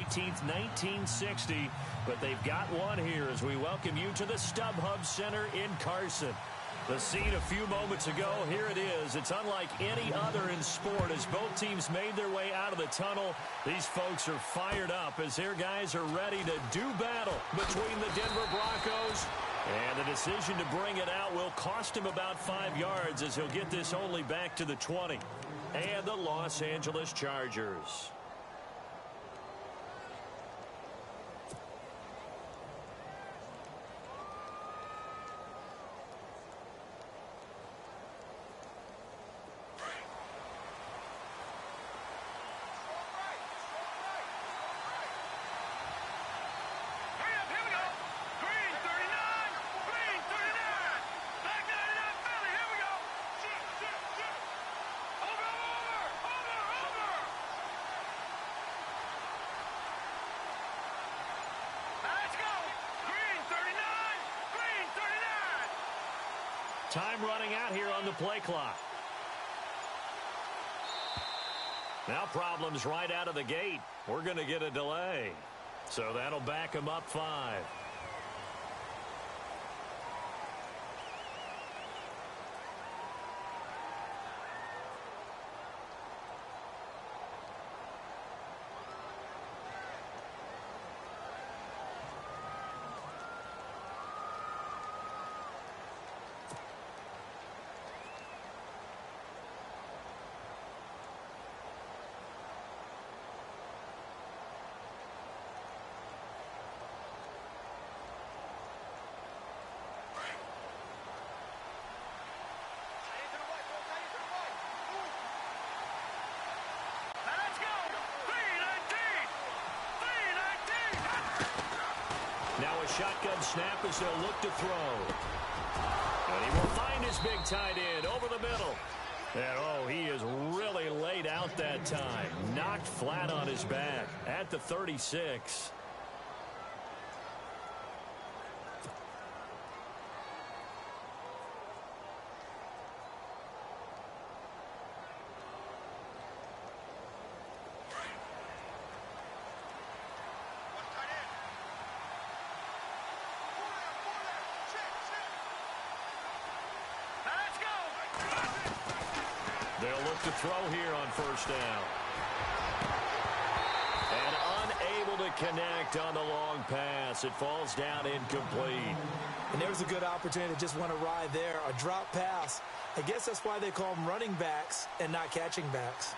18th, 1960. But they've got one here as we welcome you to the StubHub Center in Carson. The scene a few moments ago, here it is. It's unlike any other in sport as both teams made their way out of the tunnel. These folks are fired up as their guys are ready to do battle between the Denver Broncos. And the decision to bring it out will cost him about 5 yards as he'll get this only back to the 20. And the Los Angeles Chargers. Time running out here on the play clock. Now problems right out of the gate. We're going to get a delay. So that'll back him up 5. Now a shotgun snap as they'll look to throw. And he will find his big tight end over the middle. And, oh, he is really laid out that time. Knocked flat on his back at the 36. They'll look to throw here on first down. And unable to connect on the long pass. It falls down incomplete. And there's a good opportunity to just want to ride there. A drop pass. I guess that's why they call them running backs and not catching backs.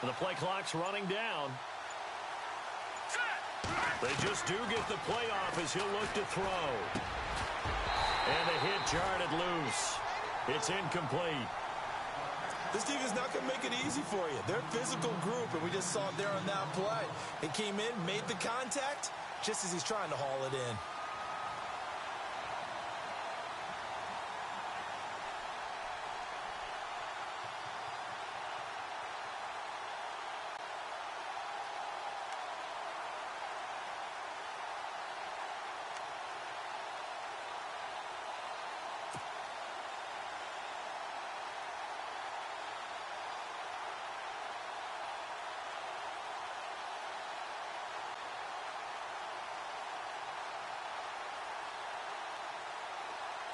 The play clock's running down. They just do get the play off as he'll look to throw. And the hit jarred it loose. It's incomplete. This team is not going to make it easy for you. They're a physical group, and we just saw it there on that play. It came in, made the contact, just as he's trying to haul it in.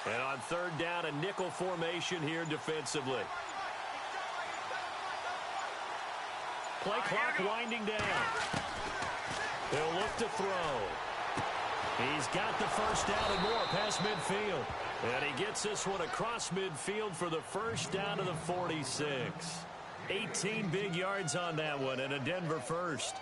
And on third down, a nickel formation here defensively. Play clock winding down. They'll look to throw. He's got the first down and more past midfield. And he gets this one across midfield for the first down to the 46. 18 big yards on that one and a Denver first.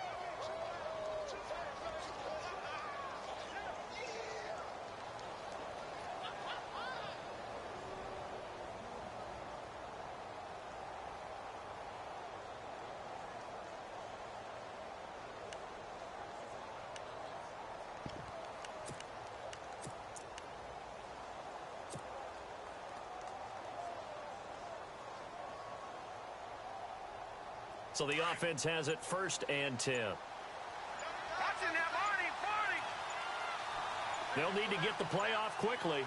So the offense has it 1st and 10. They'll need to get the play off quickly.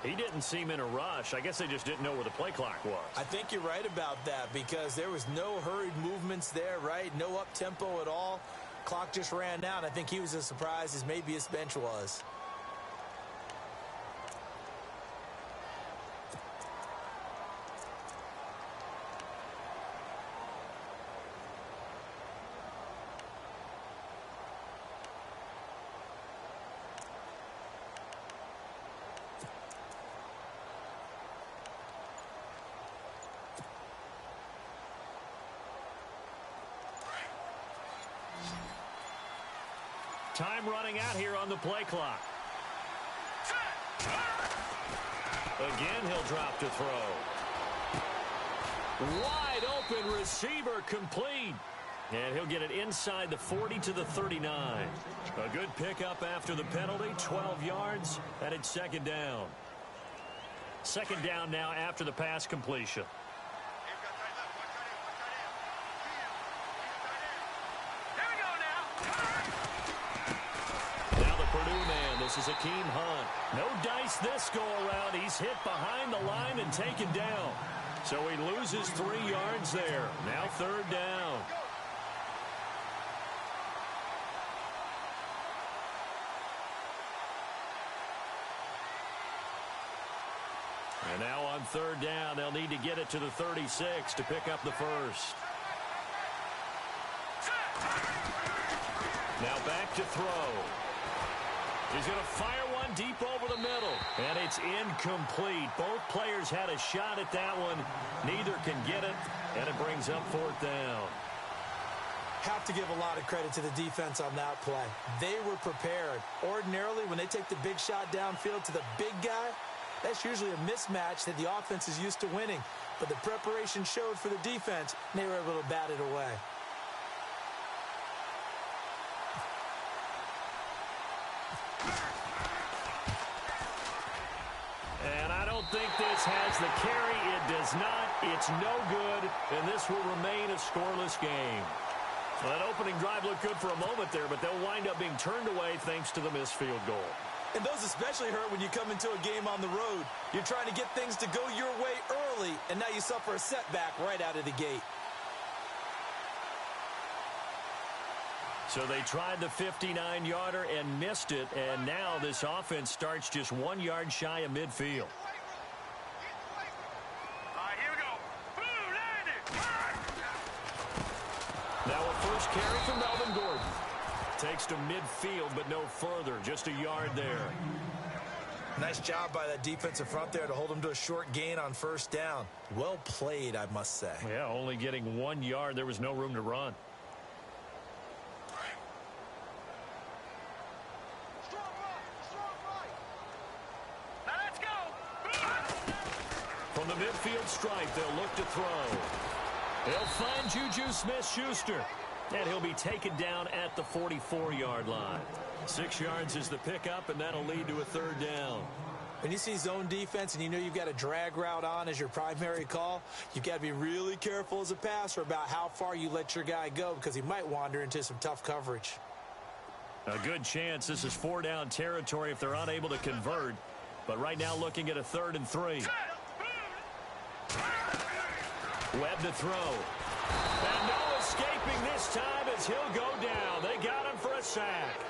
He didn't seem in a rush. I guess they just didn't know where the play clock was. I think you're right about that because there was no hurried movements there, right? No up-tempo at all. Clock just ran out. I think he was as surprised as maybe his bench was. Time running out here on the play clock. Again, he'll drop to throw. Wide open receiver complete. And he'll get it inside the 40 to the 39. A good pickup after the penalty, 12 yards, and it's 2nd down. 2nd down now after the pass completion. This is Akeem Hunt. No dice this go-around. He's hit behind the line and taken down. So he loses 3 yards there. Now 3rd down. And now on 3rd down, they'll need to get it to the 36 to pick up the first. Now back to throw. He's going to fire one deep over the middle. And it's incomplete. Both players had a shot at that one. Neither can get it. And it brings up 4th down. Have to give a lot of credit to the defense on that play. They were prepared. Ordinarily, when they take the big shot downfield to the big guy, that's usually a mismatch that the offense is used to winning. But the preparation showed for the defense, and they were able to bat it away. And I don't think this has the carry. It does not. It's no good. And this will remain a scoreless game. Well, that opening drive looked good for a moment there, but they'll wind up being turned away thanks to the missed field goal. And those especially hurt when you come into a game on the road. You're trying to get things to go your way early, and now you suffer a setback right out of the gate. So they tried the 59-yarder and missed it, and now this offense starts just 1 yard shy of midfield. Here we go. Now a first carry from Melvin Gordon. Takes to midfield, but no further. Just a yard there. Nice job by that defensive front there to hold him to a short gain on 1st down. Well played, I must say. Yeah, only getting 1 yard. There was no room to run. From the midfield stripe, they'll look to throw. They'll find Juju Smith-Schuster. And he'll be taken down at the 44-yard line. 6 yards is the pickup, and that'll lead to a 3rd down. When you see zone defense and you know you've got a drag route on as your primary call, you've got to be really careful as a passer about how far you let your guy go because he might wander into some tough coverage. A good chance this is 4-down territory if they're unable to convert. But right now looking at a 3rd and 3. Webb to throw. And no escaping this time as he'll go down. They got him for a sack.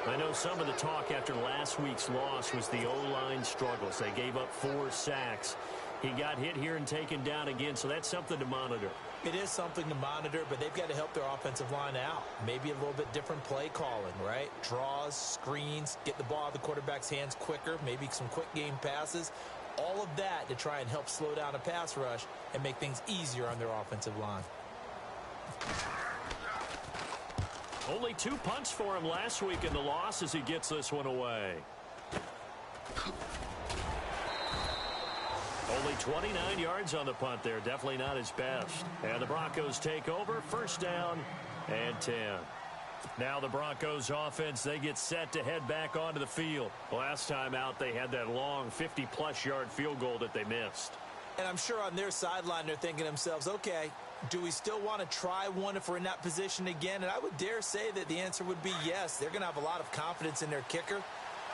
I know some of the talk after last week's loss was the O-line struggles. They gave up 4 sacks. He got hit here and taken down again, so that's something to monitor. It is something to monitor, but they've got to help their offensive line out. Maybe a little bit different play calling, right? Draws, screens, get the ball out of the quarterback's hands quicker, maybe some quick game passes. All of that to try and help slow down a pass rush and make things easier on their offensive line. Only 2 punts for him last week in the loss as he gets this one away. Only 29 yards on the punt there. Definitely not his best. And the Broncos take over. 1st down and 10. Now the Broncos offense, they get set to head back onto the field. Last time out, they had that long 50-plus yard field goal that they missed. And I'm sure on their sideline, they're thinking to themselves, okay, do we still want to try one if we're in that position again? And I would dare say that the answer would be yes. They're going to have a lot of confidence in their kicker.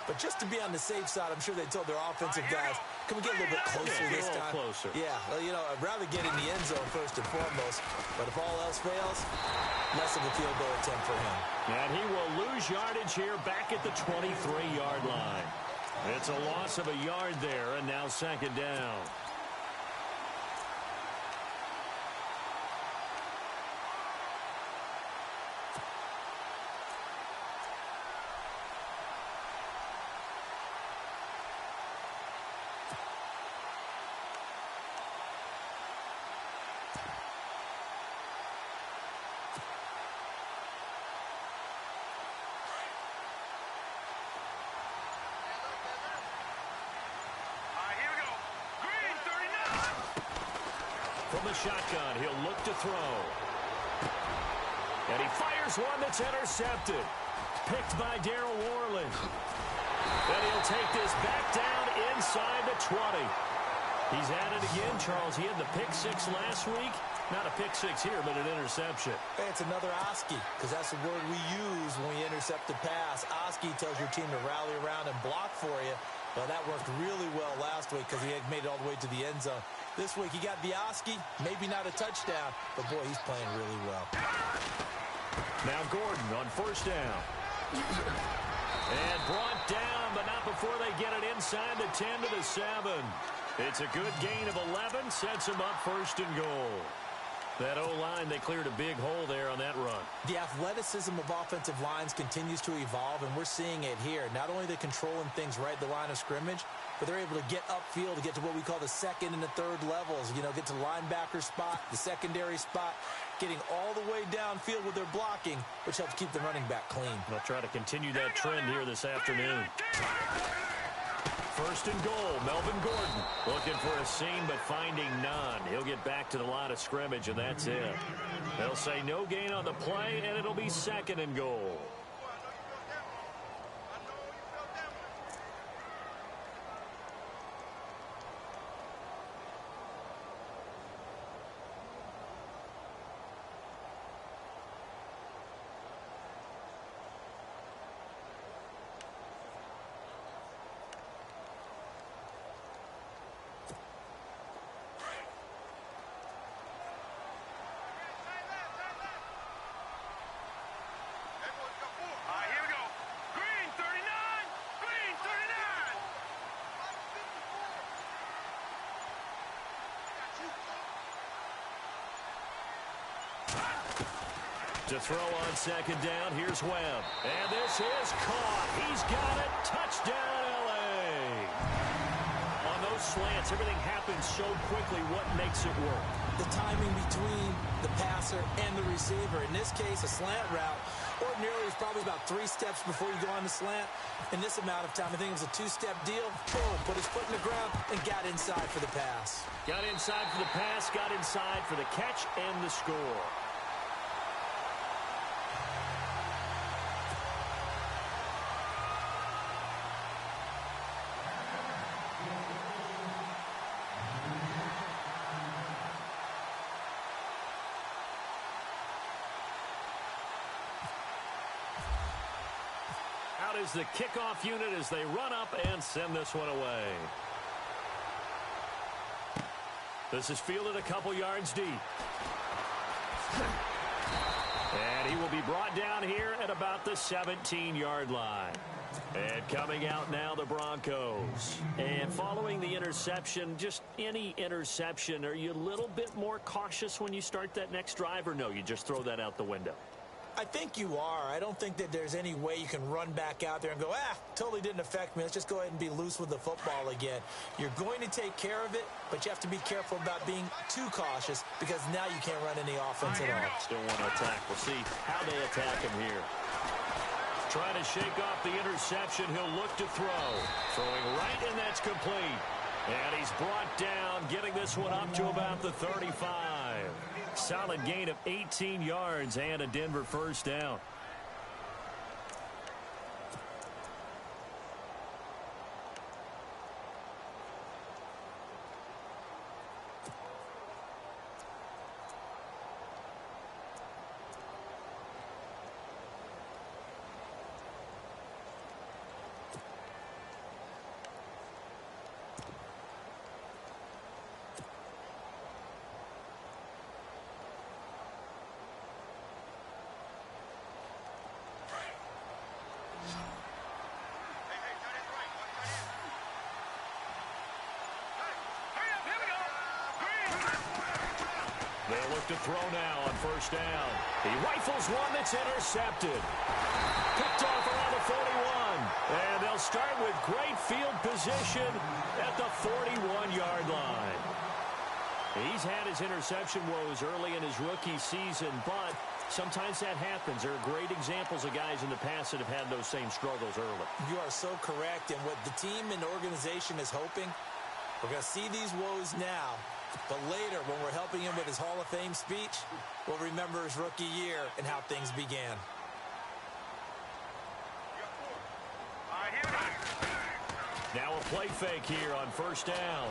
But just to be on the safe side, I'm sure they told their offensive guys, can we get a little bit closer this time? Closer. Yeah, well, you know, I'd rather get in the end zone first and foremost. But if all else fails, less of a field goal attempt for him. And he will lose yardage here back at the 23-yard line. It's a loss of a yard there, and now second down. From the shotgun, he'll look to throw. And he fires one that's intercepted. Picked by Darryl Worley. And he'll take this back down inside the 20. He's at it again, Charles. He had the pick six last week. Not a pick six here, but an interception. Hey, it's another Oski, because that's the word we use when we intercept a pass. Oski tells your team to rally around and block for you. Well, that worked really well last week because he had made it all the way to the end zone. This week he got the Oski, maybe not a touchdown, but boy, he's playing really well. Now Gordon on first down. And brought down, but not before they get it inside the 10 to the 7. It's a good gain of 11, sets him up first and goal. That O-line, they cleared a big hole there on that run. The athleticism of offensive lines continues to evolve, and we're seeing it here. Not only are they controlling things right at the line of scrimmage, but they're able to get upfield to get to what we call the second and the third levels. You know, get to the linebacker spot, the secondary spot, getting all the way downfield with their blocking, which helps keep the running back clean. They'll try to continue that trend here this afternoon. First and goal, Melvin Gordon looking for a seam but finding none. He'll get back to the line of scrimmage, and that's it. They'll say no gain on the play, and it'll be second and goal. To throw on second down, here's Webb. And this is caught. He's got it. Touchdown, L.A. On those slants, everything happens so quickly. What makes it work? The timing between the passer and the receiver. In this case, a slant route. Ordinarily, it's probably about 3 steps before you go on the slant. In this amount of time, I think it was a 2-step deal. Boom, put his foot in the ground and got inside for the pass. Got inside for the pass, got inside for the catch and the score. Out is the kickoff unit as they run up and send this one away. This is fielded a couple yards deep. And he will be brought down here at about the 17-yard line. And coming out now, the Broncos. And following the interception, just any interception, are you a little bit more cautious when you start that next drive, or no, you just throw that out the window? I think you are. I don't think that there's any way you can run back out there and go, totally didn't affect me. Let's just go ahead and be loose with the football again. You're going to take care of it, but you have to be careful about being too cautious because now you can't run any offense at all. Still want to attack. We'll see how they attack him here. Trying to shake off the interception. He'll look to throw. Throwing right, and that's complete. And he's brought down, getting this one up to about the 35. Solid gain of 18 yards and a Denver first down. They'll look to throw now on first down. He rifles one that's intercepted. Picked off around the 41. And they'll start with great field position at the 41-yard line. He's had his interception woes early in his rookie season, but sometimes that happens. There are great examples of guys in the past that have had those same struggles early. You are so correct. And what the team and organization is hoping, we're going to see these woes now. But later, when we're helping him with his Hall of Fame speech, we'll remember his rookie year and how things began. Now a play fake here on first down.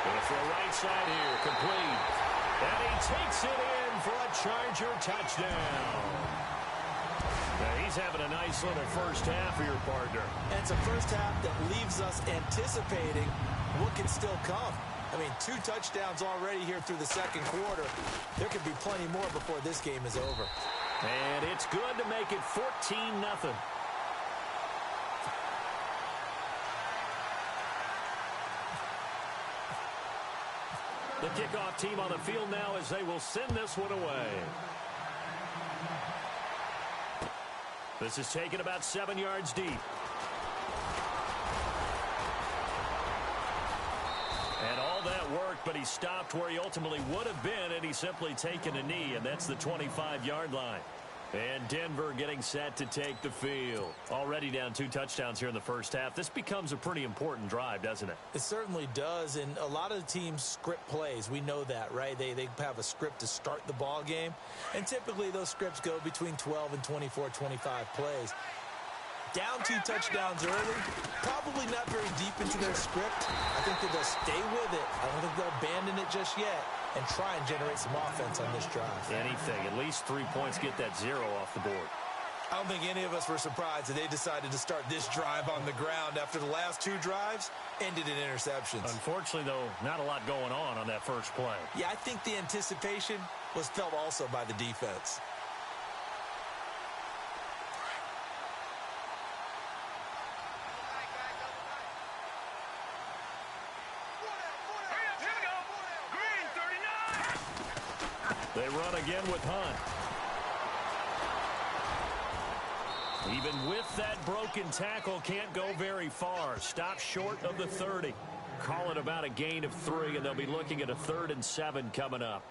Going to throw right side here, complete. And he takes it in for a Charger touchdown. Now he's having a nice little first half for your partner. And it's a first half that leaves us anticipating what can still come. I mean, 2 touchdowns already here through the second quarter. There could be plenty more before this game is over. And it's good to make it 14-0. The kickoff team on the field now as they will send this one away. This is taken about 7 yards deep. And all that worked, but he stopped where he ultimately would have been, and he's simply taken a knee, and that's the 25-yard line. And Denver getting set to take the field. Already down 2 touchdowns here in the first half. This becomes a pretty important drive, doesn't it? It certainly does, and a lot of the teams script plays. We know that, right? They have a script to start the ball game, and typically those scripts go between 12 and 24, 25 plays. Down 2 touchdowns early, probably not very deep into their script. I think that they'll stay with it. I don't think they'll abandon it just yet and try and generate some offense on this drive. Anything. At least 3 points, get that 0 off the board. I don't think any of us were surprised that they decided to start this drive on the ground after the last 2 drives ended in interceptions. Unfortunately, though, not a lot going on that first play. Yeah, I think the anticipation was felt also by the defense. They run again with Hunt. Even with that broken tackle, can't go very far. Stop short of the 30. Call it about a gain of 3, and they'll be looking at a 3rd and 7 coming up.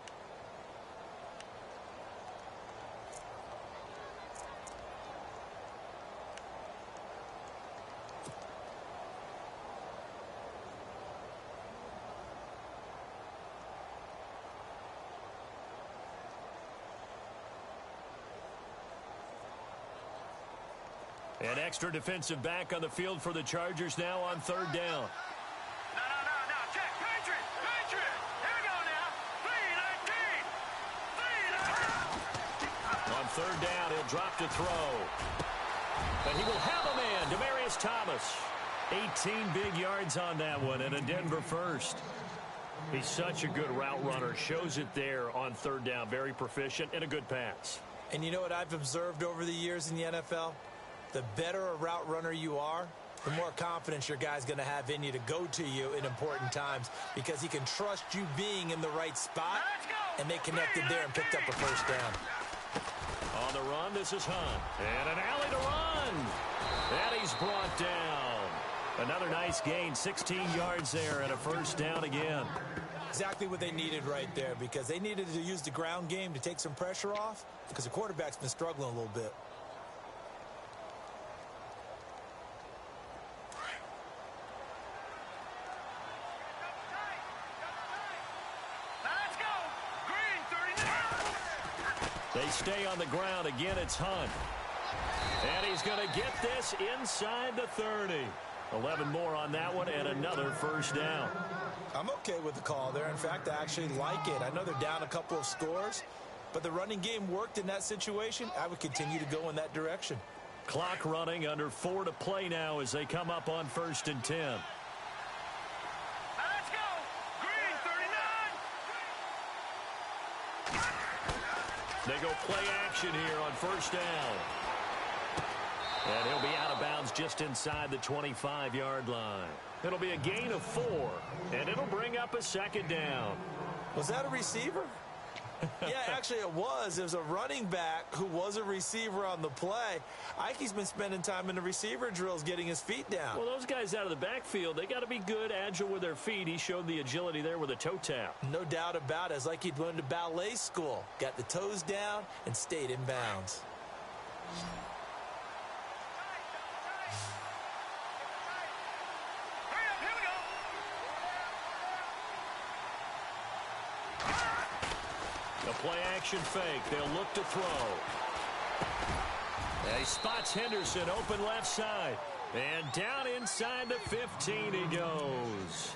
An extra defensive back on the field for the Chargers now on 3rd down. No. Check. Patriot. Here we go now. 3-19. On 3rd down, he'll drop to throw. But he will have a man, Demaryius Thomas. 18 big yards on that one, and a Denver first. He's such a good route runner. Shows it there on 3rd down. Very proficient and a good pass. And you know what I've observed over the years in the NFL? The better a route runner you are, the more confidence your guy's going to have in you to go to you in important times because he can trust you being in the right spot, and they connected there and picked up a first down. On the run, this is Hunt. And an alley to run. And he's brought down. Another nice gain, 16 yards there and a first down again. Exactly what they needed right there because they needed to use the ground game to take some pressure off because the quarterback's been struggling a little bit. They stay on the ground. Again, it's Hunt. And he's going to get this inside the 30. 11 more on that one and another first down. I'm okay with the call there. In fact, I actually like it. I know they're down a couple of scores, but the running game worked in that situation. I would continue to go in that direction. Clock running, under 4 to play now as they come up on 1st and 10. Let's go. Green 39. They go play action here on 1st down. And he'll be out of bounds just inside the 25-yard line. It'll be a gain of 4, and it'll bring up a second down. Was that a receiver? Yeah, actually it was. It was a running back who was a receiver on the play. Ike's been spending time in the receiver drills getting his feet down. Well, those guys out of the backfield, they got to be good, agile with their feet. He showed the agility there with a toe tap. No doubt about it. It's like he'd went to ballet school. Got the toes down and stayed in bounds. A play-action fake. They'll look to throw. He spots Henderson open left side. And down inside the 15 he goes.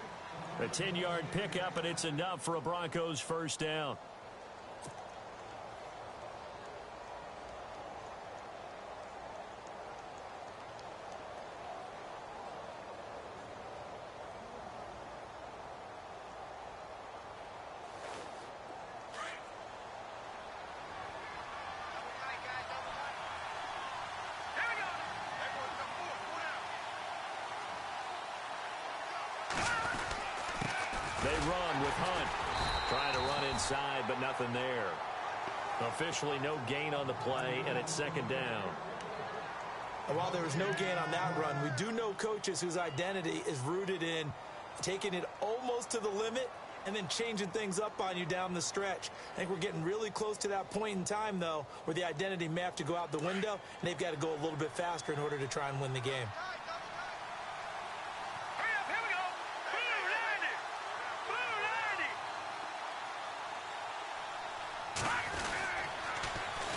A 10-yard pickup, and it's enough for a Broncos first down. They run with Hunt. Trying to run inside, but nothing there. Officially no gain on the play, and it's second down. And while there was no gain on that run, we do know coaches whose identity is rooted in taking it almost to the limit and then changing things up on you down the stretch. I think we're getting really close to that point in time, though, where the identity may have to go out the window, and they've got to go a little bit faster in order to try and win the game.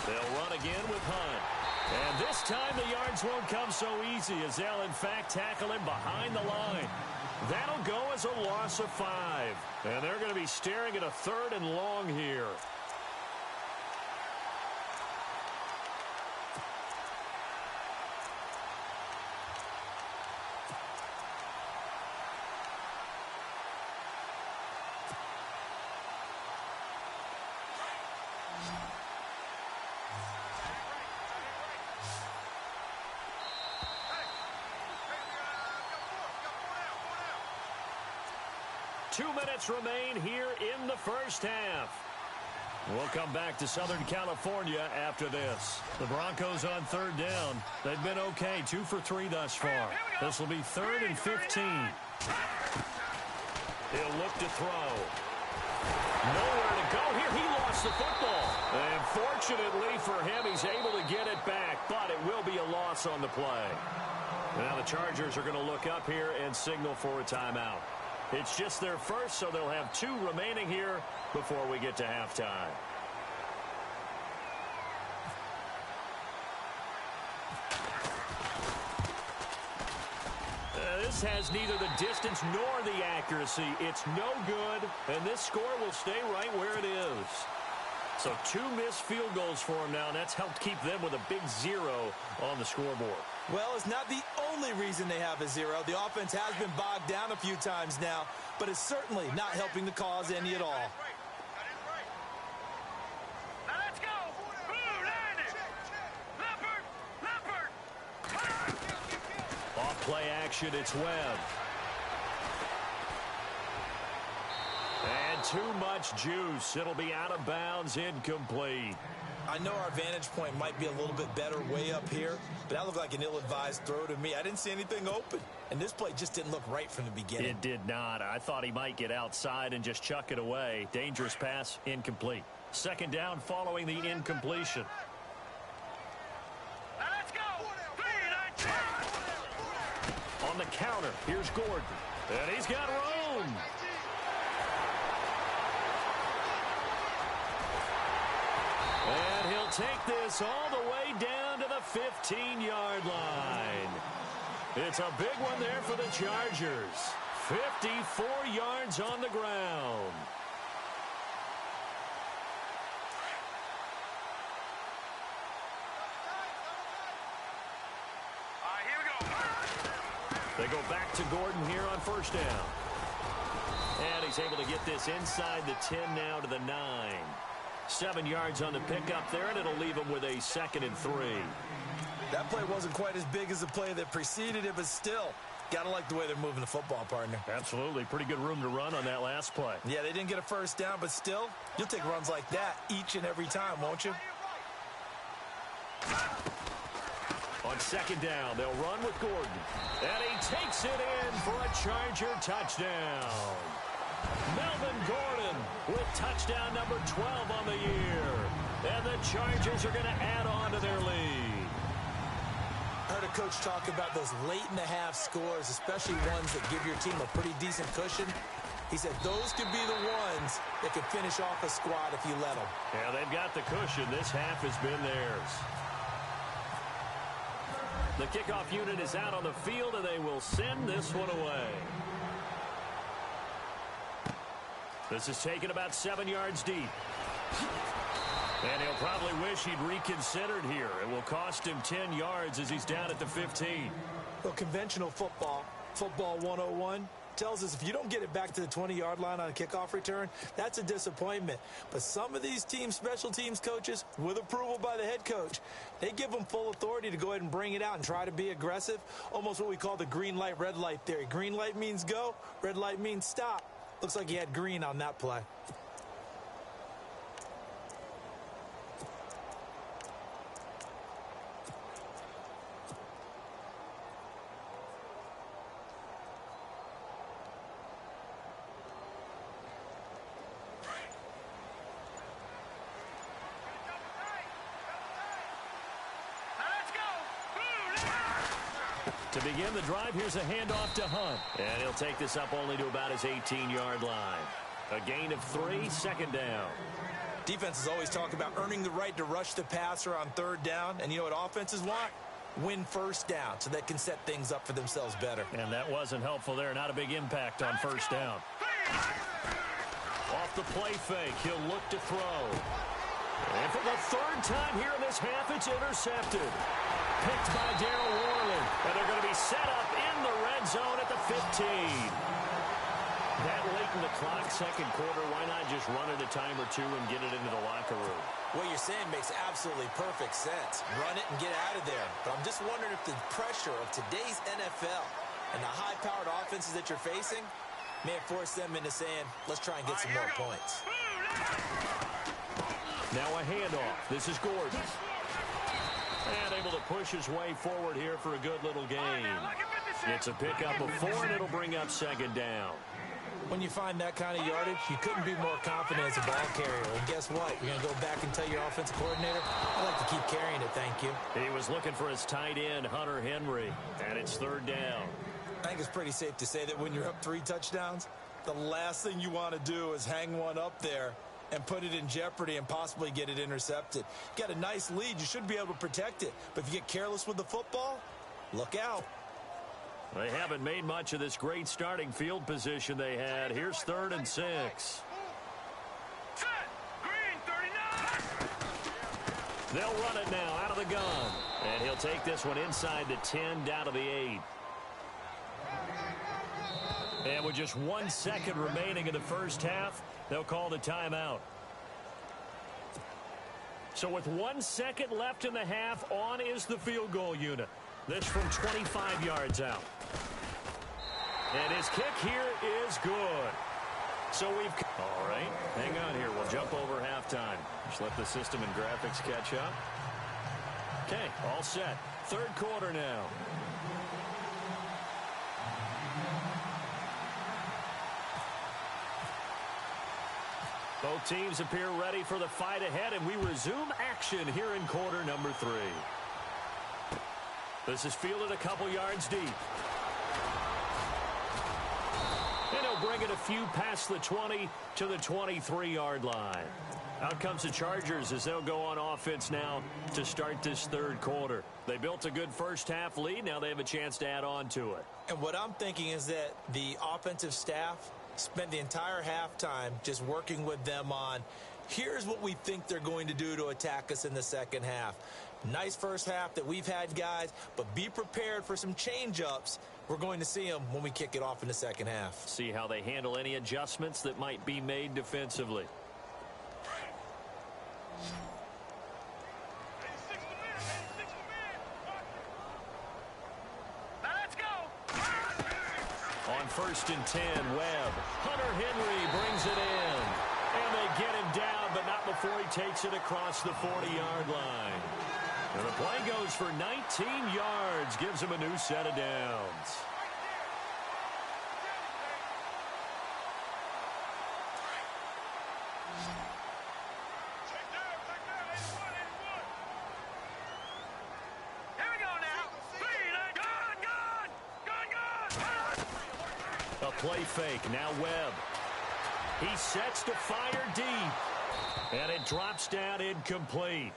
They'll run again with Hunt. And this time the yards won't come so easy as they'll, in fact, tackle him behind the line. That'll go as a loss of 5. And they're going to be staring at a 3rd and long here. Two minutes remain here in the first half. We'll come back to Southern California after this. The Broncos on 3rd down. They've been okay, 2 for 3 thus far. This will be 3rd and 15. He'll look to throw. Nowhere to go here. He lost the football. And fortunately for him, he's able to get it back, but it will be a loss on the play. Now the Chargers are going to look up here and signal for a timeout. It's just their first, so they'll have 2 remaining here before we get to halftime. This has neither the distance nor the accuracy. It's no good, and this score will stay right where it is. So 2 missed field goals for them now, and that's helped keep them with a big 0 on the scoreboard. Well, it's not the only reason they have a 0. The offense has been bogged down a few times now, but it's certainly not helping the cause any at all. Now let's go. Leopard. Off play action, it's Webb. And too much juice. It'll be out of bounds, incomplete. I know our vantage point might be a little bit better way up here, but that looked like an ill-advised throw to me. I didn't see anything open, and this play just didn't look right from the beginning. It did not. I thought he might get outside and just chuck it away. Dangerous pass, incomplete. Second down following the incompletion. Now let's go. On the counter, here's Gordon. And he's got room. And he'll take this all the way down to the 15-yard line. It's a big one there for the Chargers. 54 yards on the ground. Here we go. They go back to Gordon here on first down. And he's able to get this inside the 10 now to the 9. 7 yards on the pickup there, and it'll leave him with a 2nd and 3. That play wasn't quite as big as the play that preceded it, but still, got to like the way they're moving the football, partner. Absolutely. Pretty good room to run on that last play. Yeah, they didn't get a first down, but still, you'll take runs like that each and every time, won't you? On second down, they'll run with Gordon. And he takes it in for a Charger touchdown. Melvin Gordon with touchdown number 12 on the year. And the Chargers are going to add on to their lead. I heard a coach talk about those late-in-the-half scores, especially ones that give your team a pretty decent cushion. He said those could be the ones that could finish off a squad if you let them. Yeah, they've got the cushion. This half has been theirs. The kickoff unit is out on the field, and they will send this one away. This is taken about 7 yards deep. And he'll probably wish he'd reconsidered here. It will cost him 10 yards as he's down at the 15. Well, conventional football 101, tells us if you don't get it back to the 20-yard line on a kickoff return, that's a disappointment. But some of these team special teams coaches, with approval by the head coach, they give them full authority to go ahead and bring it out and try to be aggressive, almost what we call the green light, red light theory. Green light means go, red light means stop. Looks like he had green on that play. To begin the drive, here's a handoff to Hunt. And he'll take this up only to about his 18-yard line. A gain of 3, second down. Defenses always talk about earning the right to rush the passer on third down. And you know what offenses want? Win first down so they can set things up for themselves better. And that wasn't helpful there. Not a big impact on first down. Off the play fake, he'll look to throw. And for the third time here in this half, it's intercepted. Picked by Darryl Worley. And they're going to be set up in the red zone at the 15. That late in the clock, second quarter, why not just run it a time or two and get it into the locker room? What you're saying makes absolutely perfect sense. Run it and get out of there. But I'm just wondering if the pressure of today's NFL and the high-powered offenses that you're facing may have forced them into saying, let's try and get some more points. Now a handoff. This is Gordon. And able to push his way forward here for a good little gain. It's a pickup of 4, and it'll bring up second down. When you find that kind of yardage, you couldn't be more confident as a ball carrier. And guess what? You're going to go back and tell your offensive coordinator, I'd like to keep carrying it, thank you. He was looking for his tight end, Hunter Henry, and it's third down. I think it's pretty safe to say that when you're up 3 touchdowns, the last thing you want to do is hang one up there and put it in jeopardy and possibly get it intercepted. You got a nice lead. You should be able to protect it. But if you get careless with the football, look out. They haven't made much of this great starting field position they had. Here's 3rd and 6. They'll run it now out of the gun. And he'll take this one inside the 10 down to the 8. And with just 1 second remaining in the first half, they'll call the timeout. So with 1 second left in the half, on is the field goal unit. This from 25 yards out. And his kick here is good. So we've... All right, hang on here. We'll jump over halftime. Just let the system and graphics catch up. Okay, all set. Third quarter now. Both teams appear ready for the fight ahead, and we resume action here in quarter number 3. This is fielded a couple yards deep. And he'll bring it a few past the 20 to the 23-yard line. Out comes the Chargers as they'll go on offense now to start this third quarter. They built a good first half lead. Now they have a chance to add on to it. And what I'm thinking is that the offensive staff spent the entire halftime just working with them on, here's what we think they're going to do to attack us in the second half. Nice first half that we've had, guys, but be prepared for some change-ups. We're going to see them when we kick it off in the second half. See how they handle any adjustments that might be made defensively. 1st and 10. Webb. Hunter Henry brings it in. And they get him down, but not before he takes it across the 40-yard line. And the play goes for 19 yards. Gives him a new set of downs. Play fake. Now Webb. He sets to fire deep. And it drops down incomplete.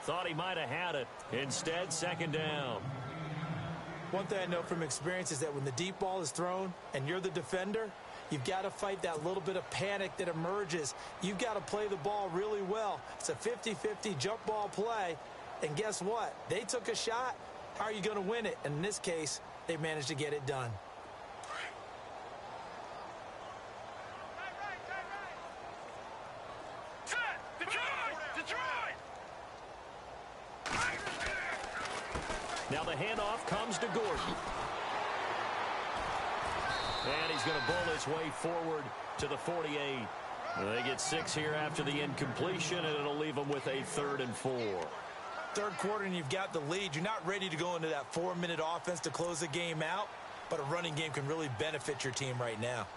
Thought he might have had it. Instead, 2nd down. One thing I know from experience is that when the deep ball is thrown and you're the defender, you've got to fight that little bit of panic that emerges. You've got to play the ball really well. It's a 50-50 jump ball play. And guess what? They took a shot. How are you going to win it? And in this case, they managed to get it done. Now the handoff comes to Gordon. And he's going to bull his way forward to the 48. They get 6 here after the incompletion, and it'll leave them with a 3rd and 4. Third quarter, and you've got the lead. You're not ready to go into that 4-minute offense to close the game out, but a running game can really benefit your team right now.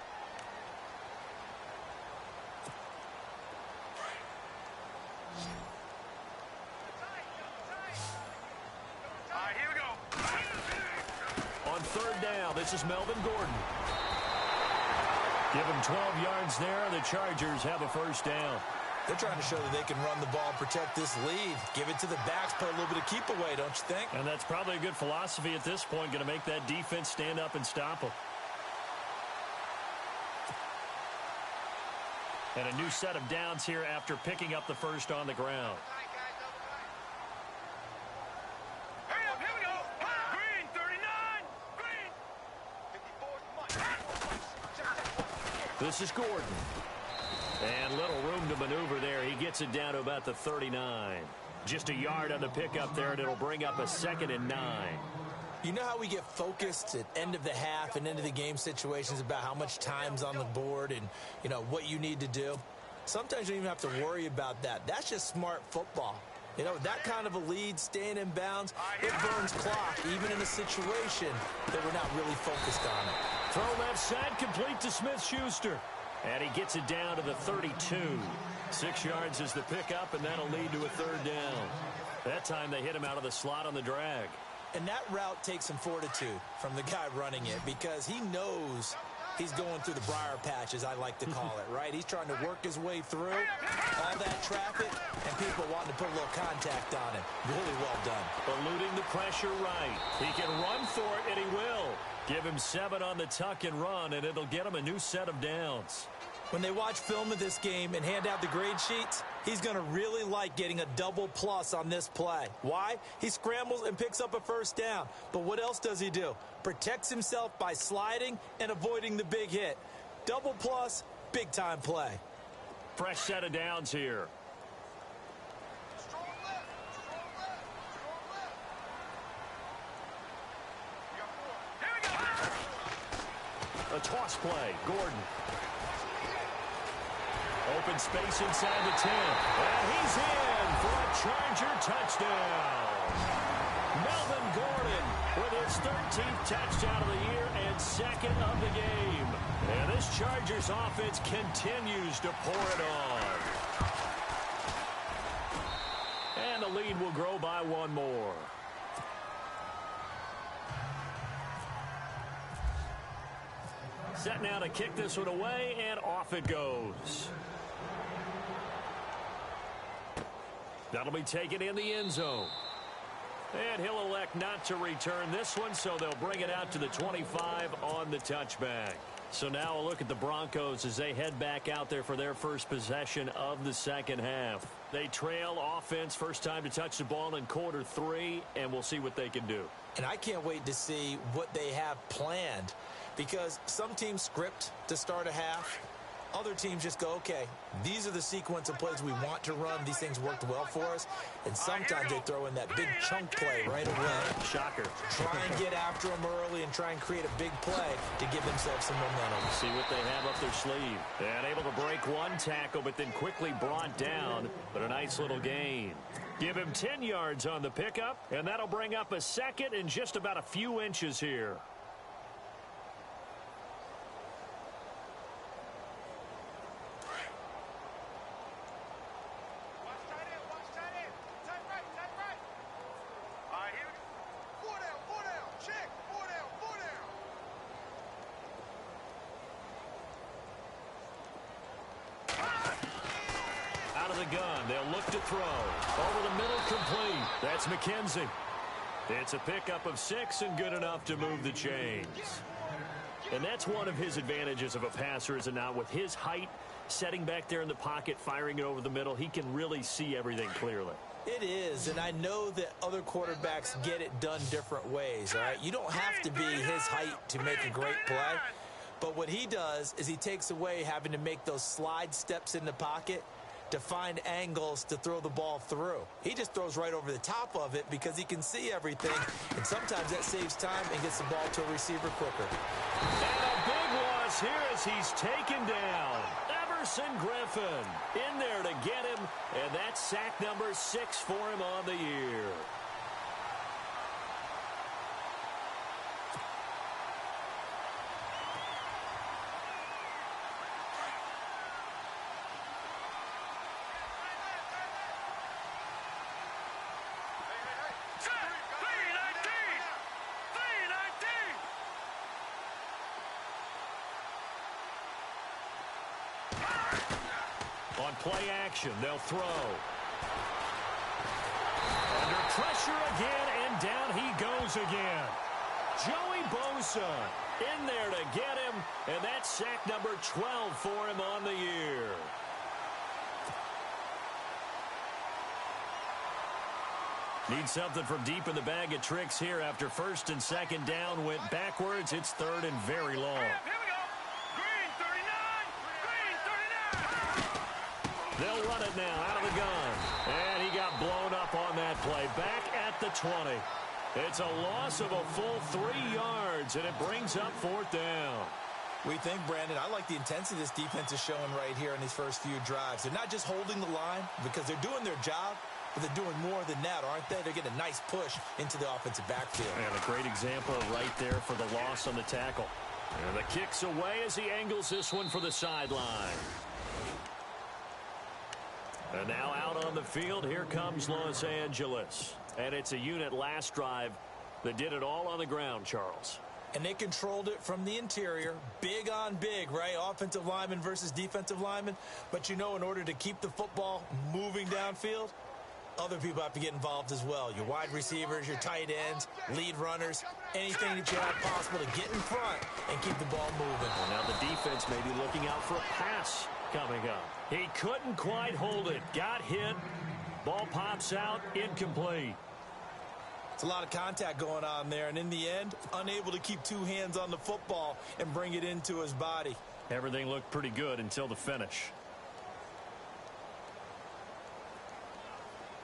This is Melvin Gordon. Give him 12 yards there. The Chargers have a 1st down. They're trying to show that they can run the ball, protect this lead. Give it to the backs, play a little bit of keep away, don't you think? And that's probably a good philosophy at this point. Going to make that defense stand up and stop them. And a new set of downs here after picking up the 1st on the ground. This is Gordon. And little room to maneuver there. He gets it down to about the 39. Just a yard on the pickup there, and it'll bring up a 2nd and 9. You know how we get focused at end of the half and into the game situations about how much time's on the board and, you know, what you need to do? Sometimes you don't even have to worry about that. That's just smart football. You know, that kind of a lead, staying in bounds, it burns clock, even in a situation that we're not really focused on it. Throw left side, complete to Smith-Schuster. And he gets it down to the 32. 6 yards is the pickup, and that'll lead to a 3rd down. That time they hit him out of the slot on the drag. And that route takes some fortitude from the guy running it because he knows he's going through the briar patch, as I like to call it, right? He's trying to work his way through all that traffic and people wanting to put a little contact on him. Really well done. Eluding the pressure right. He can run for it, and he will. Give him 7 on the tuck and run, and it'll get him a new set of downs. When they watch film of this game and hand out the grade sheets, he's going to really like getting a double plus on this play. Why? He scrambles and picks up a 1st down. But what else does he do? Protects himself by sliding and avoiding the big hit. Double plus, big-time play. Fresh set of downs here. A toss play. Gordon. Open space inside the 10. And he's in for a Charger touchdown. Melvin Gordon with his 13th touchdown of the year and 2nd of the game. And this Chargers offense continues to pour it on. And the lead will grow by 1 more. Set now to kick this one away, and off it goes. That'll be taken in the end zone. And he'll elect not to return this one, so they'll bring it out to the 25 on the touchback. So now a look at the Broncos as they head back out there for their first possession of the 2nd half. They trail offense, first time to touch the ball in quarter 3, and we'll see what they can do. And I can't wait to see what they have planned, because some teams script to start a half, Other teams just go, okay, these are the sequence of plays we want to run. These things worked well for us. And sometimes they throw in that big chunk play right away. Shocker. Try and get after them early and try and create a big play to give themselves some momentum. See what they have up their sleeve. And able to break one tackle, but then quickly brought down. But a nice little gain. Give him 10 yards on the pickup, and that'll bring up a second and just about a few inches here. Gun. They'll look to throw. Over the middle, complete. That's McKenzie. It's a pickup of 6 and good enough to move the chains. And that's one of his advantages of a passer, is it not? With his height, setting back there in the pocket, firing it over the middle, he can really see everything clearly. It is, and I know that other quarterbacks get it done different ways, all right? You don't have to be his height to make a great play. But what he does is he takes away having to make those slide steps in the pocket to find angles to throw the ball through. He just throws right over the top of it because he can see everything, and sometimes that saves time and gets the ball to a receiver quicker. And a big loss here as he's taken down. Everson Griffin in there to get him, and that's sack number 6 for him on the year. On play action, they'll throw. Under pressure again, and down he goes again. Joey Bosa in there to get him, and that's sack number 12 for him on the year. Need something from deep in the bag of tricks here after first and second down went backwards. It's third and very long. They'll run it now out of the gun. And he got blown up on that play. Back at the 20. It's a loss of a full 3 yards, and it brings up fourth down. We think, Brandon, I like the intensity this defense is showing right here in these first few drives. They're not just holding the line because they're doing their job, but they're doing more than that, aren't they? They're getting a nice push into the offensive backfield. And a great example right there for the loss on the tackle. And the kick's away as he angles this one for the sideline. And now out on the field, here comes Los Angeles. And it's a unit last drive that did it all on the ground, Charles. And they controlled it from the interior. Big on big, right? Offensive lineman versus defensive lineman. But you know, in order to keep the football moving downfield, other people have to get involved as well. Your wide receivers, your tight ends, lead runners, anything that you have possible to get in front and keep the ball moving. Well, now the defense may be looking out for a pass coming up. He couldn't quite hold it. Got hit. Ball pops out. Incomplete. It's a lot of contact going on there, and in the end, unable to keep 2 hands on the football and bring it into his body. Everything looked pretty good until the finish.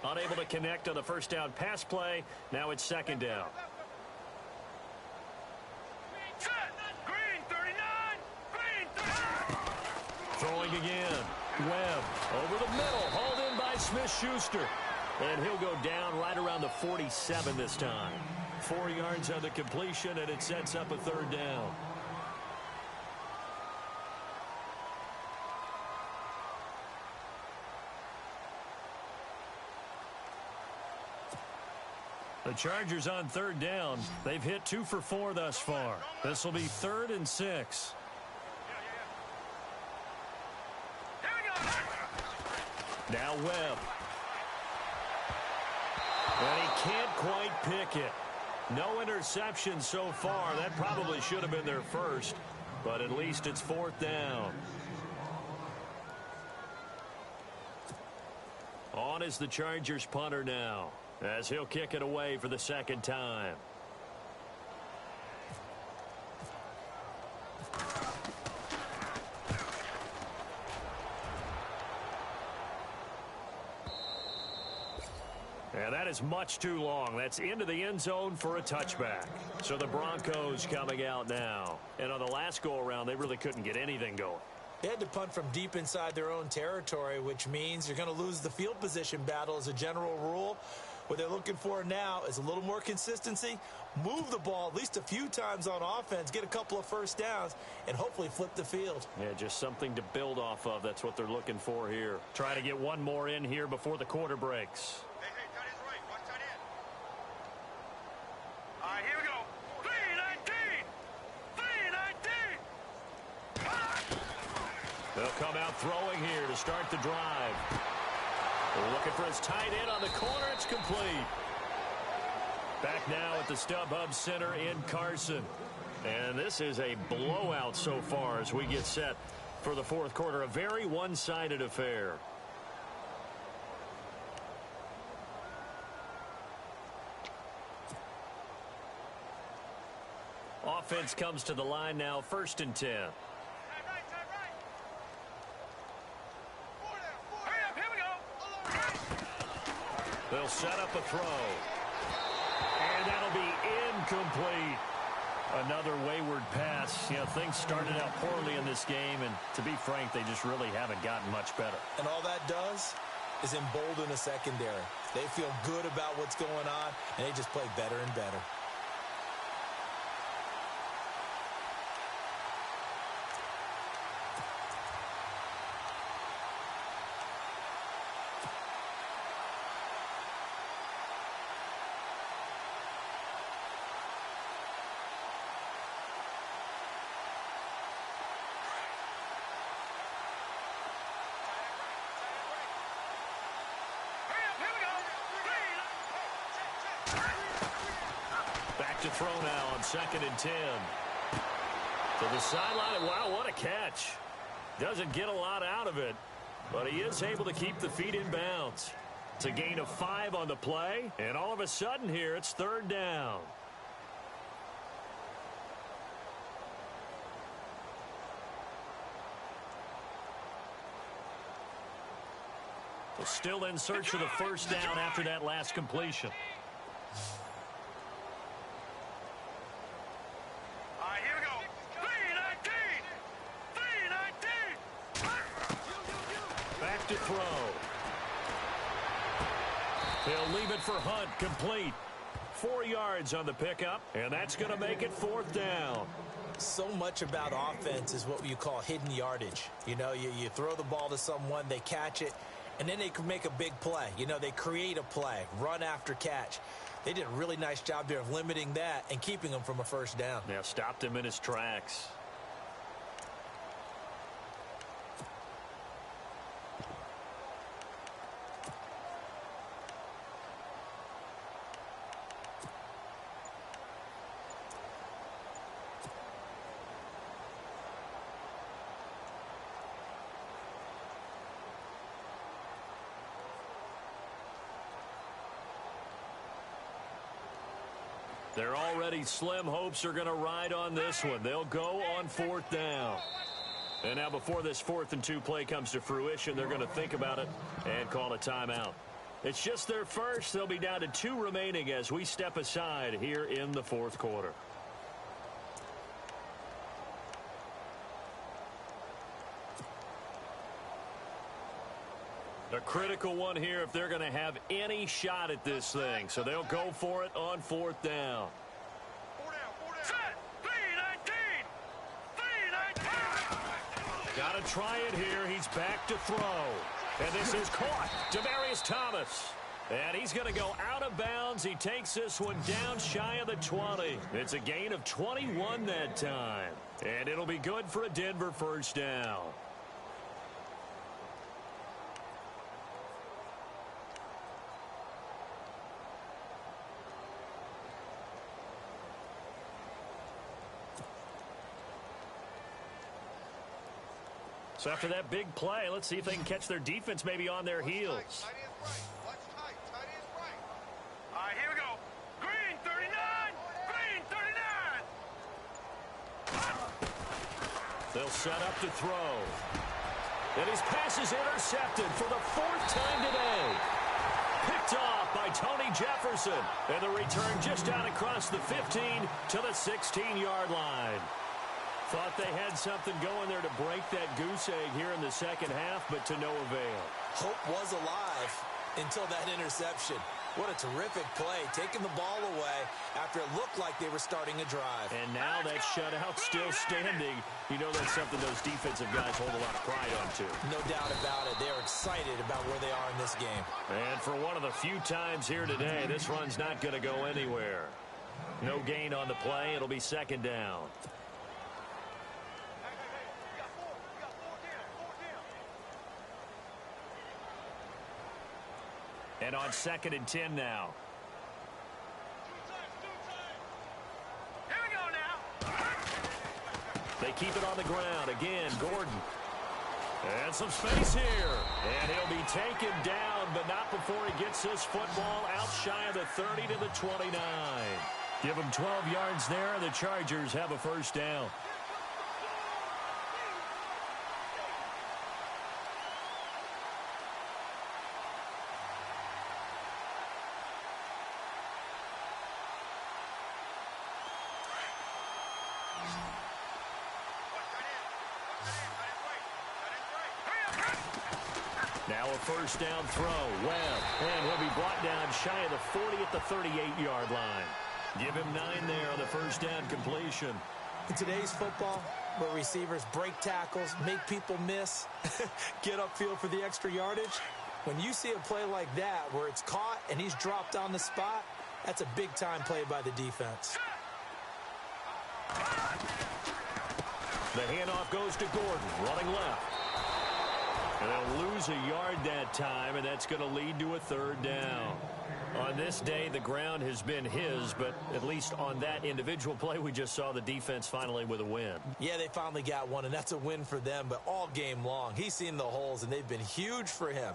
Unable to connect on the first down pass play. Now it's second down. Green 39. Green 39. Throwing again. Webb over the middle. Hauled in by Smith-Schuster. And he'll go down right around the 47 this time. 4 yards on the completion, and it sets up a third down. The Chargers on third down. They've hit 2 for 4 thus far. This will be 3rd and 6. Now Webb. And he can't quite pick it. No interception so far. That probably should have been their first, but at least it's 4th down. On is the Chargers punter now, as he'll kick it away for the second time. And that is much too long. That's into the end zone for a touchback. So the Broncos coming out now. And on the last go-around, they really couldn't get anything going. They had to punt from deep inside their own territory, which means you're going to lose the field position battle as a general rule. What they're looking for now is a little more consistency, move the ball at least a few times on offense, get a couple of first downs, and hopefully flip the field. Yeah, just something to build off of. That's what they're looking for here. Trying to get one more in here before the quarter breaks. Hey, tight end's right. Watch tight end. All right, here we go. 3-19. 3-19. They'll come out throwing here to start the drive. They're looking for his tight end on the corner. It's complete. Back now at the StubHub Center in Carson. And this is a blowout so far as we get set for the fourth quarter. A very one-sided affair. Offense comes to the line now, 1st and 10. They'll set up a throw. And that'll be incomplete. Another wayward pass. You know, things started out poorly in this game, and to be frank, they just really haven't gotten much better. And all that does is embolden a secondary. They feel good about what's going on, and they just play better and better. To throw now on 2nd and 10. To the sideline. Wow, what a catch. Doesn't get a lot out of it, but he is able to keep the feet in bounds. It's a gain of 5 on the play, and all of a sudden here it's 3rd down. So still in search of the 1st down after that last completion. To throw. He'll leave it for Hunt, complete. 4 yards on the pickup, and that's going to make it 4th down. So much about offense is what you call hidden yardage. You know, you throw the ball to someone, they catch it, and then they can make a big play. You know, they create a play, run after catch. They did a really nice job there of limiting that and keeping him from a 1st down. Yeah, stopped him in his tracks. They're already slim hopes are going to ride on this one. They'll go on 4th down. And now before this 4th and 2 play comes to fruition, they're going to think about it and call a timeout. It's just their first. They'll be down to 2 remaining as we step aside here in the 4th quarter. A critical one here if they're going to have any shot at this thing. So they'll go for it on 4th down. Set. 3-19. Got to try it here. He's back to throw. And this is caught. Demaryius Thomas. And he's going to go out of bounds. He takes this one down shy of the 20. It's a gain of 21 that time. And it'll be good for a Denver 1st down. So after that big play, let's see if they can catch their defense maybe on their heels. Tight end's right. Watch tight. Tight end's right. All right, here we go. Green 39. Green 39. They'll set up to throw. And his pass is intercepted for the 4th time today. Picked off by Tony Jefferson. And the return just out across the 15 to the 16-yard line. Thought they had something going there to break that goose egg here in the second half, but to no avail. Hope was alive until that interception. What a terrific play, taking the ball away after it looked like they were starting a drive. And now that shutout still standing. You know that's something those defensive guys hold a lot of pride on, too. No doubt about it. They're excited about where they are in this game. And for one of the few times here today, this run's not going to go anywhere. No gain on the play. It'll be second down. And on 2nd and 10 now. Here we go now. They keep it on the ground. Again, Gordon. And some space here. And he'll be taken down, but not before he gets this football out shy of the 30 to the 29. Give him 12 yards there, and the Chargers have a first down. Now a first down throw. Webb. And he'll be brought down shy of the 40 at the 38-yard line. Give him 9 there on the first down completion. In today's football, where receivers break tackles, make people miss, get upfield for the extra yardage, when you see a play like that where it's caught and he's dropped on the spot, that's a big-time play by the defense. The handoff goes to Gordon, running left. And they'll lose a yard that time, and that's going to lead to a third down. On this day, the ground has been his, but at least on that individual play, we just saw the defense finally with a win. Yeah, they finally got one, and that's a win for them, but all game long, he's seen the holes, and they've been huge for him.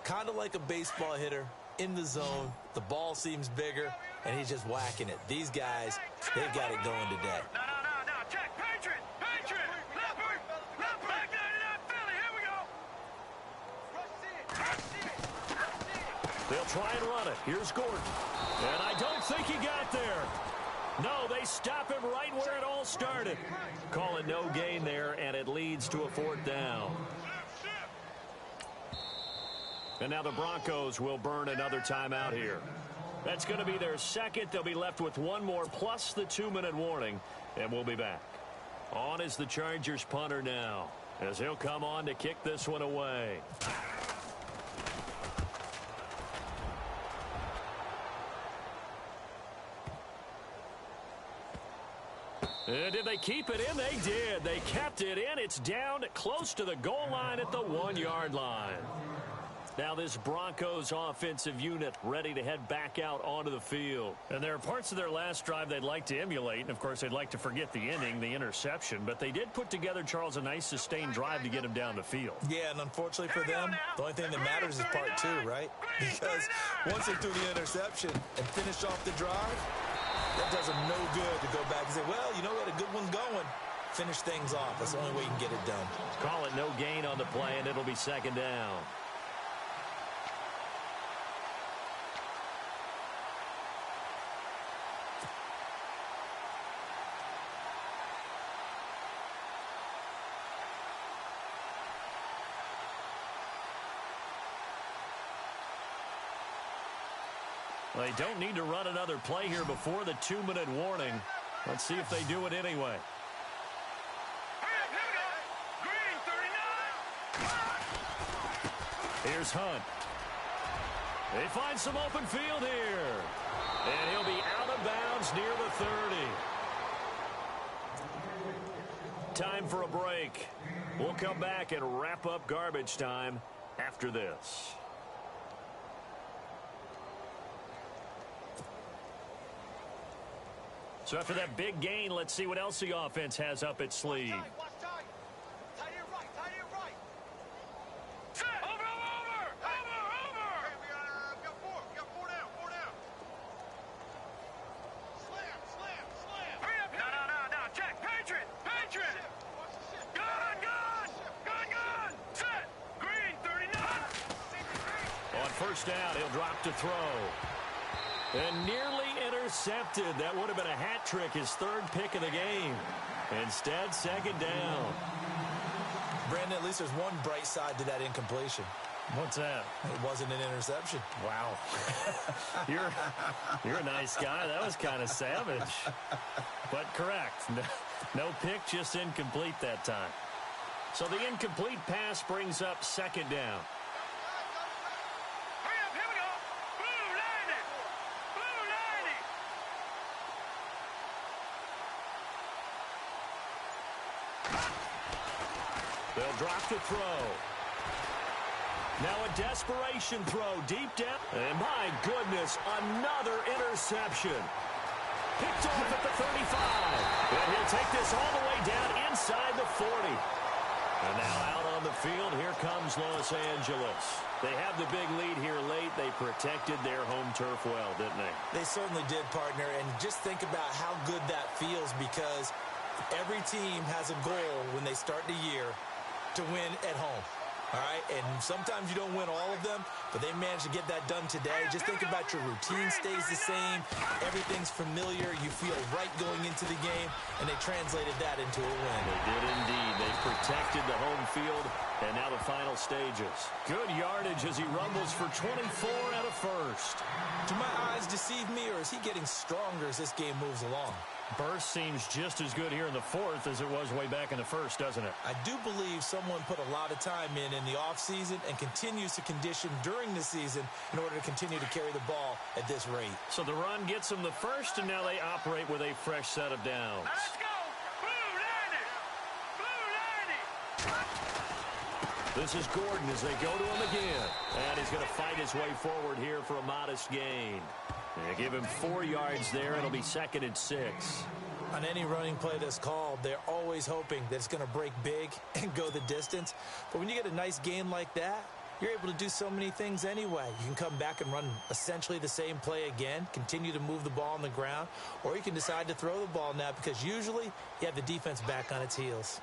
Kind of like a baseball hitter in the zone. The ball seems bigger, and he's just whacking it. These guys, they've got it going today. No. Check. Patriot. Leopard. Back 99 Philly. Here we go. They'll try and run it. Here's Gordon. And I don't think he got there. No, they stop him right where it all started. Call it no gain there, and it leads to a fourth down. And now the Broncos will burn another timeout here. That's going to be their second. They'll be left with one more plus the 2-minute warning, and we'll be back. On is the Chargers punter now, as he'll come on to kick this one away. Did they keep it in? They did. They kept it in. It's down close to the goal line at the 1-yard line. Now this Broncos offensive unit ready to head back out onto the field. And there are parts of their last drive they'd like to emulate. And, of course, they'd like to forget the ending, the interception. But they did put together, Charles, a nice sustained drive to get him down the field. Yeah, and unfortunately for them, the only thing that matters is part 2, right? Because once they threw the interception and finished off the drive, that does them no good to go back and say, well, you know what, a good one's going. Finish things off. That's the only way you can get it done. Call it no gain on the play, and it'll be second down. They don't need to run another play here before the 2-minute warning. Let's see if they do it anyway. Here we go. Green 39. Here's Hunt. They find some open field here. And he'll be out of bounds near the 30. Time for a break. We'll come back and wrap up garbage time after this. So after that big gain, let's see what else the offense has up its sleeve. Watch tight. Tight end right. Set. Over. Hey, we got 4 down. Slam. Hurry up. No. Check. Patriot. Gun. Set. Green 39. On first down. He'll drop to throw. And nearly intercepted. That would have been a hat trick, his third pick of the game. Instead, second down. Brandon, at least there's one bright side to that incompletion. What's that? It wasn't an interception. Wow. You're a nice guy. That was kind of savage. But correct. No pick, just incomplete that time. So the incomplete pass brings up second down. Hurry up, here we go. Blue 90. Blue 90. They'll drop to throw. Now a desperation throw deep down. And my goodness, another interception. Picked off at the 35. And he'll take this all the way down inside the 40. And now out on the field, here comes Los Angeles. They have the big lead here late. They protected their home turf well, didn't they? They certainly did, partner. And just think about how good that feels, because every team has a goal when they start the year to win at home. All right, and sometimes you don't win all of them, but they managed to get that done today. Just think about your routine stays the same. Everything's familiar. You feel right going into the game, and they translated that into a win. They did indeed. They protected the home field, and now the final stages. Good yardage as he rumbles for 24 out of first. Do my eyes deceive me, or is he getting stronger as this game moves along? Burst seems just as good here in the fourth as it was way back in the first, doesn't it? I do believe someone put a lot of time in the offseason and continues to condition during the season in order to continue to carry the ball at this rate. So the run gets them the first, and now they operate with a fresh set of downs. Let's go. Blue 90. Blue 90. This is Gordon as they go to him again. And he's going to fight his way forward here for a modest gain. They give him 4 yards there. It'll be second and 6. On any running play that's called, they're always hoping that it's going to break big and go the distance. But when you get a nice gain like that, you're able to do so many things anyway. You can come back and run essentially the same play again, continue to move the ball on the ground, or you can decide to throw the ball now, because usually you have the defense back on its heels.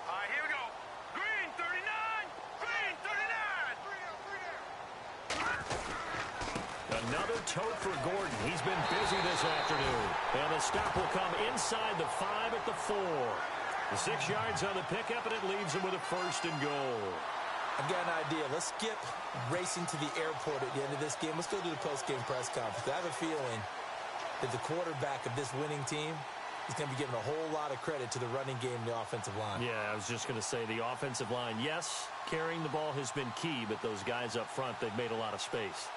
All right, here we go. Green 39. Green 39. Another tote for Gordon. He's been busy this afternoon. And the stop will come inside the 5 at the 4. The 6 yards on the pickup, and it leaves him with a first and goal. I've got an idea. Let's skip racing to the airport at the end of this game. Let's go to the post-game press conference. I have a feeling that the quarterback of this winning team is going to be given a whole lot of credit to the running game and the offensive line. Yeah, I was just going to say the offensive line, yes, carrying the ball has been key, but those guys up front, they've made a lot of space.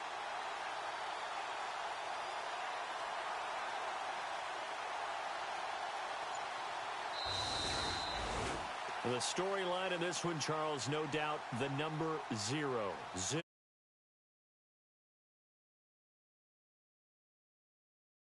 The storyline of this one, Charles, no doubt the number 0.